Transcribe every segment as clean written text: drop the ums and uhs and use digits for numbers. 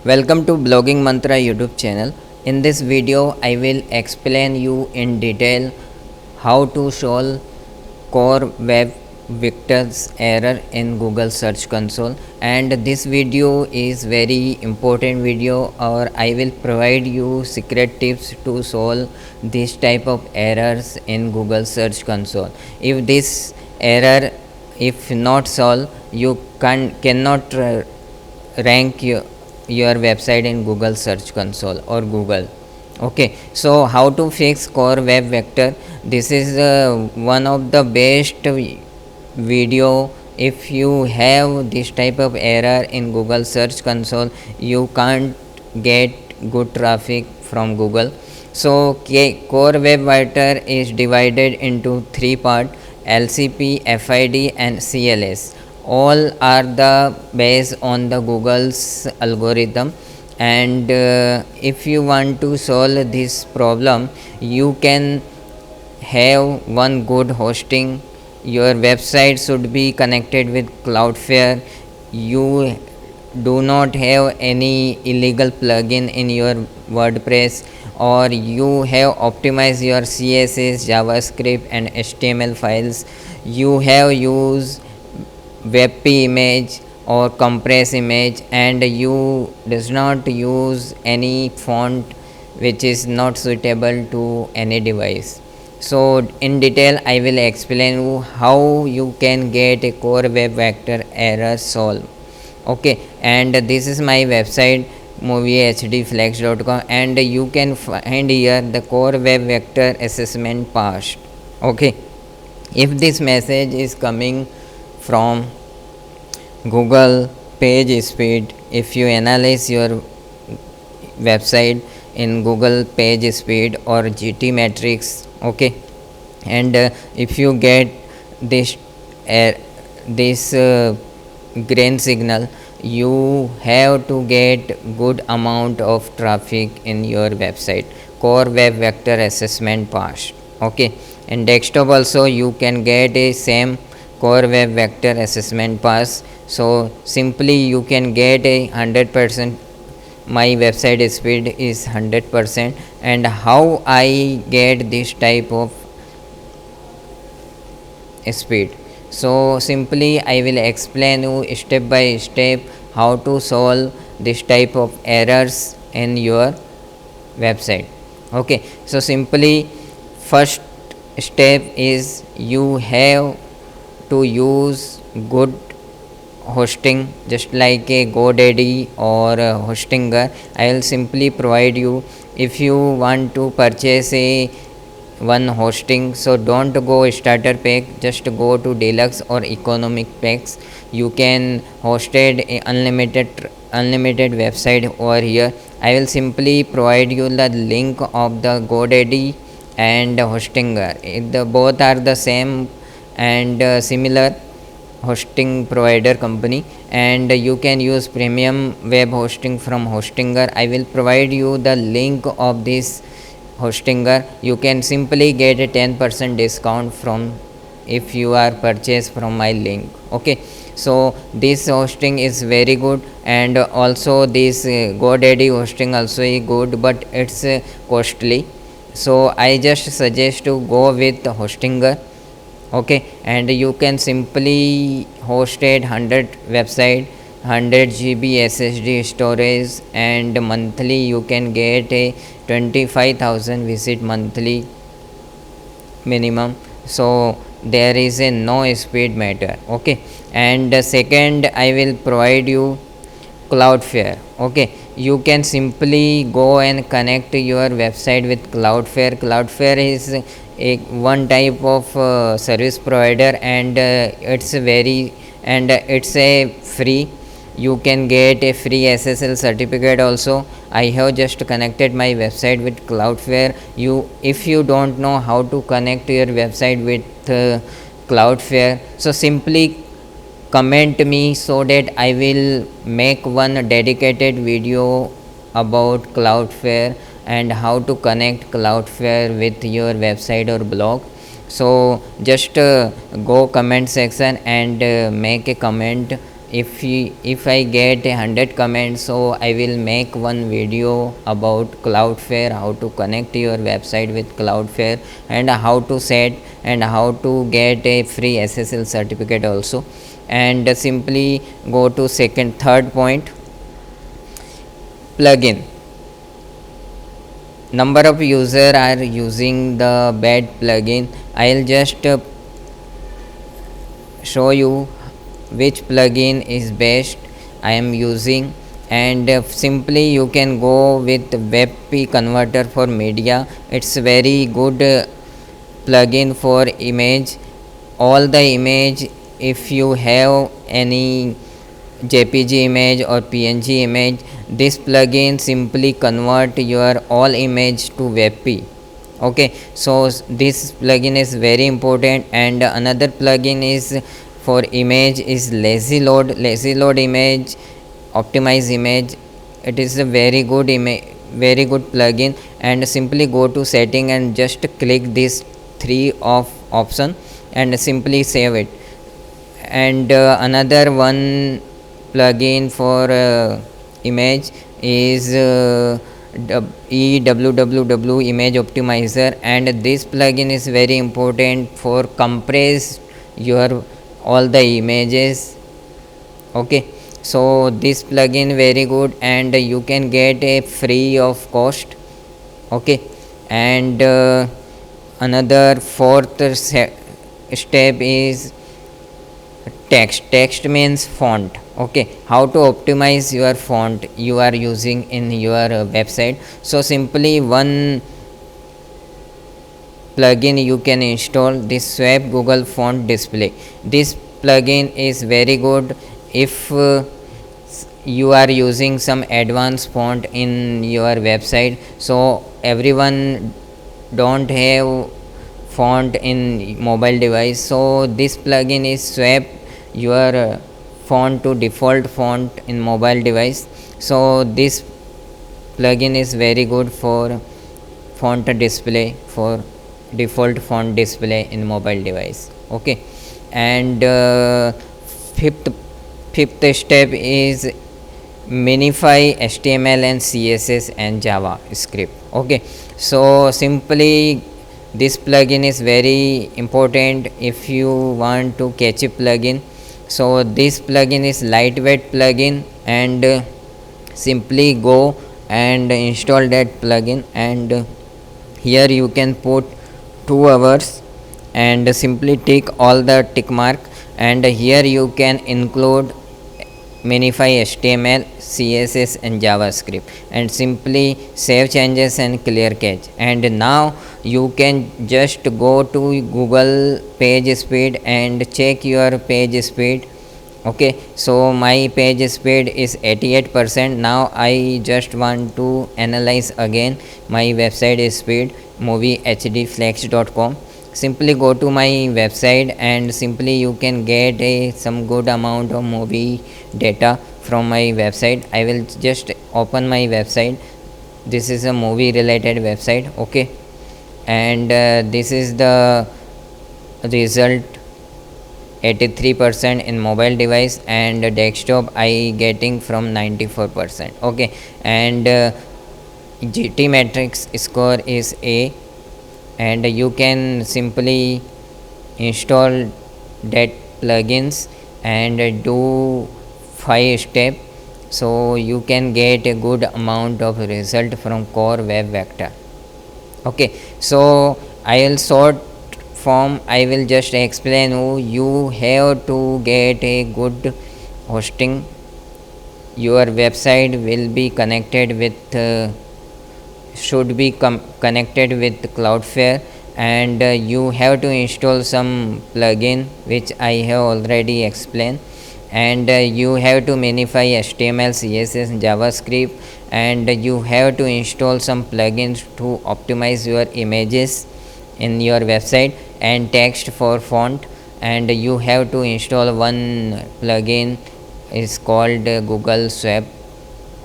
Welcome to Blogging Mantra YouTube channel. In this video, I will explain you in detail how to solve core web vectors error in Google Search Console. And this video is very important video, or I will provide you secret tips to solve this type of errors in Google Search Console. If this error if not solved, you cannot rank your website in Google Search Console or Google. Okay, so how to fix core web vector? This is one of the best video. If you have this type of error in Google Search Console, you can't get good traffic from Google. So core web vector is divided into three parts: LCP, FID and CLS. All are the based on the Google's algorithm. And if you want to solve this problem, you can have one good hosting. Your website should be connected with Cloudflare. You do not have any illegal plugin in your WordPress, or you have optimized your CSS, JavaScript and HTML files. You have used WebP image or compress image, and you does not use any font which is not suitable to any device. So in detail I will explain you how you can get a core web vector error solved. Okay, and this is my website moviehdflex.com, and you can find here the core web vector assessment passed. Okay, if this message is coming from Google page speed, if you analyze your website in Google page speed or GTmetrix, okay, and if you get this green signal, you have to get good amount of traffic in your website. Core web vector assessment passed. Okay, in desktop also you can get a same core web vector assessment pass. So simply you can get a 100%. My website speed is 100%. And how I get this type of speed? So simply I will explain you step by step how to solve this type of errors in your website. Okay, so simply first step is you have to use good hosting, just like a GoDaddy or a Hostinger. I will simply provide you. If you want to purchase a one hosting, so don't go starter pack, just go to deluxe or economic packs. You can hosted a unlimited website over here. I will simply provide you the link of the GoDaddy and Hostinger. The both are the same and similar hosting provider company, and you can use premium web hosting from Hostinger. I will provide you the link of this Hostinger. You can simply get a 10% discount from if you are purchased from my link. Okay, so this hosting is very good, and also this GoDaddy hosting also is good, but it's costly. So I just suggest to go with Hostinger. Okay, and you can simply host a 100 website, 100 GB SSD storage, and monthly you can get a 25,000 visit monthly minimum. So there is a no speed matter. Okay, and second I will provide you Cloudflare. Okay, you can simply go and connect your website with Cloudflare. Cloudflare is a one type of service provider, and it's a free. You can get a free SSL certificate also. I have just connected my website with Cloudflare. If you don't know how to connect your website with Cloudflare, so simply comment me, so that I will make one dedicated video about Cloudflare and how to connect Cloudflare with your website or blog. So just go comment section and make a comment if I get 100 comments, so I will make one video about Cloudflare, how to connect your website with Cloudflare, and how to set and how to get a free SSL certificate also. And simply go to third point, plugin. Number of user are using the bad plugin. I'll just show you which plugin is best I am using. And simply you can go with WebP converter for media. It's very good plugin for image. All the image, if you have any JPG image or PNG image, this plugin simply convert your all image to WebP. Okay, so this plugin is very important. And another plugin is for image is lazy load image, optimize image. It is a very good plugin. And simply go to setting and just click this 3 of option and simply save it. And another one plugin for image is EWWW image optimizer, and this plugin is very important for compress your all the images. Okay, so this plugin very good and you can get a free of cost. Okay, and another fourth step is text means font. Okay, how to optimize your font you are using in your website. So simply one plugin you can install, this Swap Google Font Display. This plugin is very good if you are using some advanced font in your website. So everyone don't have font in mobile device, so this plugin is swap your font to default font in mobile device. So this plugin is very good for font display, for default font display in mobile device. Okay, and fifth step is minify HTML and CSS and JavaScript. Okay, so simply this plugin is very important if you want to catch a plugin. So this plugin is lightweight plugin, and simply go and install that plugin. And here you can put 2 hours and simply tick all the tick mark, and here you can include minify HTML, CSS and JavaScript, and simply save changes and clear cache. And now you can just go to Google page speed and check your page speed. Okay, so my page speed is 88%. Now I just want to analyze again my website speed, moviehdflex.com. Simply go to my website and simply you can get some good amount of movie data from my website. I will just open my website. This is a movie related website. Okay, and this is the result, 83% in mobile device, and desktop I getting from 94%. Okay, and GT matrix score is A, and you can simply install that plugins and do 5 step, so you can get a good amount of result from core web vector. Okay, so I will short form, I will just explain you have to get a good hosting. Your website will be connected with should be connected with Cloudflare, and you have to install some plugin which I have already explained, and you have to minify HTML, CSS and JavaScript, and you have to install some plugins to optimize your images in your website and text for font, and you have to install one plugin is called Google Swap.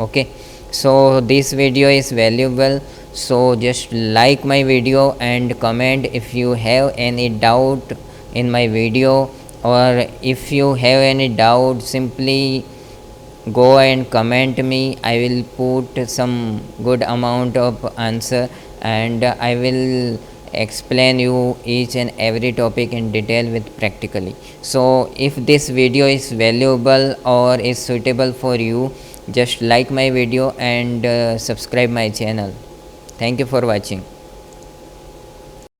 Okay, so this video is valuable, so just like my video and comment if you have any doubt in my video, or if you have any doubt, simply go and comment me. I will put some good amount of answer, and I will explain you each and every topic in detail with practically. So if this video is valuable or is suitable for you, just like my video and subscribe my channel. Thank you for watching.